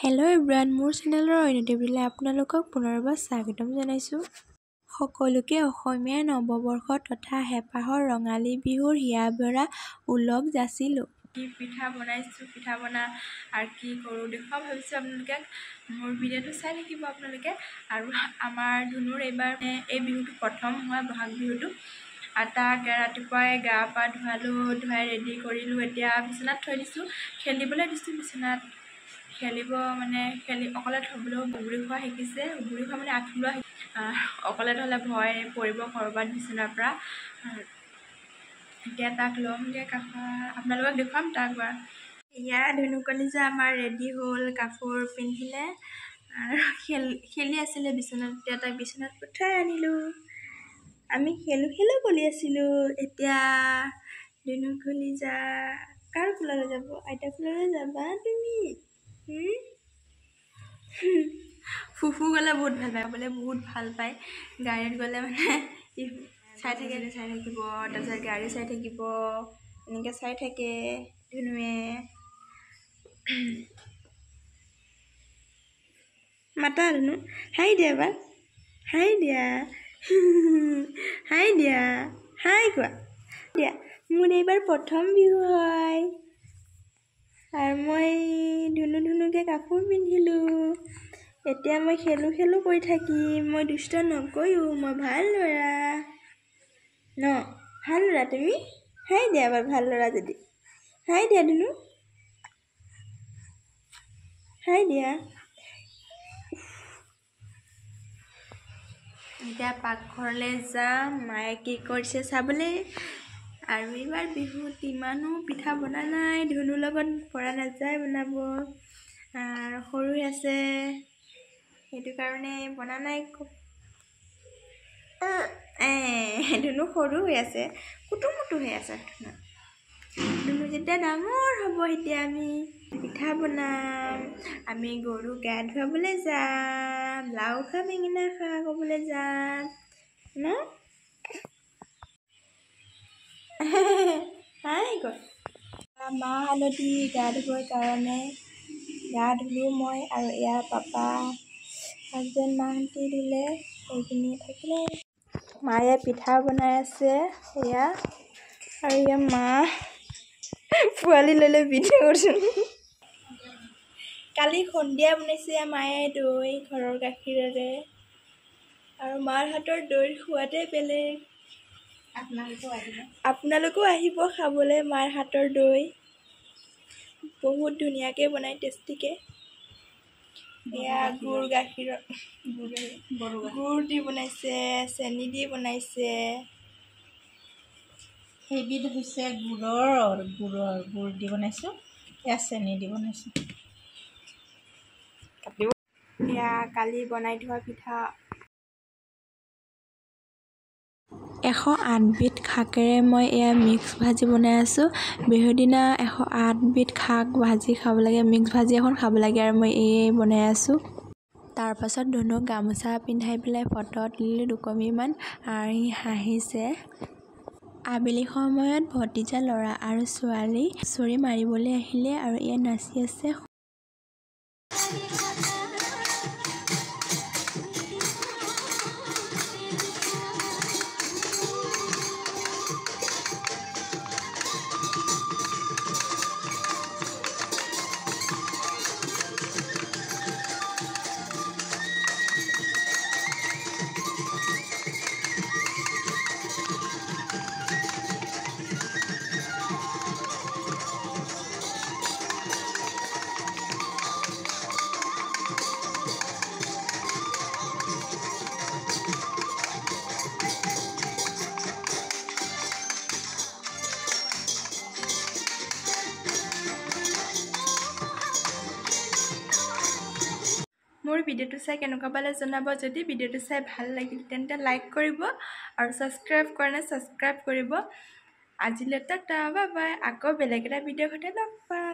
Hello' everyone, মোৰ চেনেলৰ অন্যটিভিলৈ আপোনালোকক পুনৰবাৰ স্বাগতম জনাইছোঁ। সকলোকে অসমীয়া নৱবৰ্ষ তথা হেঁপাহৰ ৰঙালী বিহুৰ হিয়াভৰা ওলগ যাচিলোঁ। কি পিঠা বনাইছোঁ, পিঠা বনা আৰু কি কৰোঁ দেখুৱাম ভাবিছোঁ আপোনালোকে। মোৰ ভিডিঅ'টো চাই থাকিব আপোনালোকে। আৰু আমাৰ ধুনুৰ এইবাৰ এই বিহুটো প্ৰথম হয়, বহাগ বিহুটো। তাক ৰাতিপুৱাই গা পা ধুৱাই ৰেডি কৰিলোঁ। এতিয়া বিচনাত থৈ দিছোঁ, খেলিবলৈ দিছোঁ বিচনাত। খেলিব অকলে থ'বলৈও উগুৰি খোৱা শিকিছে। উগুৰি খোৱা মানে আঁঠু লোৱা অকলে থ'লে ভয় পৰিব ক'ৰবাত বিচনাৰ পৰা। এতিয়া তাক ল'মগৈ আপোনালোকক দেখুৱাম তাক বাৰু। এয়া ধুনু কলিজা আমাৰ ৰেডি হ'ল, কাপোৰ পিন্ধিলে আৰু খেলি আছিলে বিচনাত। এতিয়া তাক বিচনাত পঠাই আনিলোঁ। আমি খেলো কৰি আছিলোঁ। এতিয়া ধুনু কলিজা কাৰ কোলালৈ যাব? আইতা কোলালৈ যাবা তুমি? ফুফু গ'লে বহুত ভাল পায়, বোলে বহুত ভাল পায়। গাড়ীত গ'লে চাই থাকিব, তাৰপিছত গাড়ী চাই থাকিব, এনেকৈ চাই থাকে ধুনুৱে। মাতা ধুনু, হাই দিয়া এবাৰ, হাই দিয়া, হাই দিয়া, হাই কোৱা দিয়া। মোৰ এইবাৰ প্ৰথম বিহু হয় আৰু মই ধুনুকে কাপোৰ পিন্ধিলোঁ। এতিয়া মই খেলো কৰি থাকিম। মই দুষ্ট নকৰোঁ, মই ভাল ল'ৰা ন, ভাল ল'ৰা তুমি। হাই দিয়া এবাৰ, ভাল ল'ৰা যদি। হাই দিয়া ধুনু, হাই দিয়া। এতিয়া পাকঘৰলৈ যাম, মায়ে কি কৰিছে চাবলৈ। আৰু এইবাৰ বিহুত ইমানো পিঠা বনা নাই, ধুনুৰ লগত পৰা নাযায় বনাব। সৰু হৈ আছে, সেইটো কাৰণে বনা নাই। ধুনু সৰু হৈ আছে, কুটুমুটু হৈ আছে। ধুনু যেতিয়া ডাঙৰ হ'ব, এতিয়া আমি পিঠা বনাম। আমি গৰু গা ধুৱাবলৈ যাম, লাও খা বেঙেনা খা ক'বলৈ যাম ন। হাই ক। মাহ হালধি গা ধুবৰ কাৰণে গা ধুলোঁ মই, আৰু এয়া পাপা হাজবেণ্ড মাহঁতি ধুলে, সেইখিনি থাকিলে। মায়ে পিঠা বনাই আছে এয়া, আৰু এয়া মা পোৱালি লৈ ভিডিঅ' কৰিছোঁ। কালি সন্ধিয়া বনাইছে মায়ে দৈ ঘৰৰ গাখীৰেৰে, আৰু মাৰ হাতৰ দৈৰ সোৱাদেই বেলেগ। আপোনালোকেও আহিব খাবলৈ মাৰ হাতৰ দৈ। বহুত ধুনীয়াকৈ বনাই, টেষ্টিকৈ। এয়া গুড় গাখীৰৰ গুড় দি বনাইছে, চেনি দি বনাইছে। সেইবিধ হৈছে গুড় দি বনাইছোঁ, এয়া চেনি দি বনাইছোঁ। এয়া কালি বনাই থোৱা পিঠা। 108 বিধ শাকেৰে মই এয়া মিক্স ভাজি বনাই আছোঁ। বিহুৰ দিনা 108 বিধ শাক ভাজি খাব লাগে, মিক্স ভাজি এখন খাব লাগে, আৰু মই বনাই আছোঁ। তাৰপাছত ধুনুক গামোচা পিন্ধাই পেলাই ফটো তুলিলোঁ 2 কপিমান, আৰু সি হাঁহিছে। আবেলি সময়ত ভতিজা ল'ৰা আৰু ছোৱালী হুঁচৰি মাৰিবলৈ আহিলে, আৰু এয়া নাচি আছে। মোৰ ভিডিঅ'টো চাই কেনেকুৱা পালে জনাব। যদি ভিডিঅ'টো চাই ভাল লাগিল তেন্তে লাইক কৰিব, আৰু ছাবস্ক্ৰাইব কৰা নাই ছাবস্ক্ৰাইব কৰিব। আজিলৈ টাটা, বাই বাই। আকৌ বেলেগ এটা ভিডিঅ'ৰ সৈতে লগ পাম।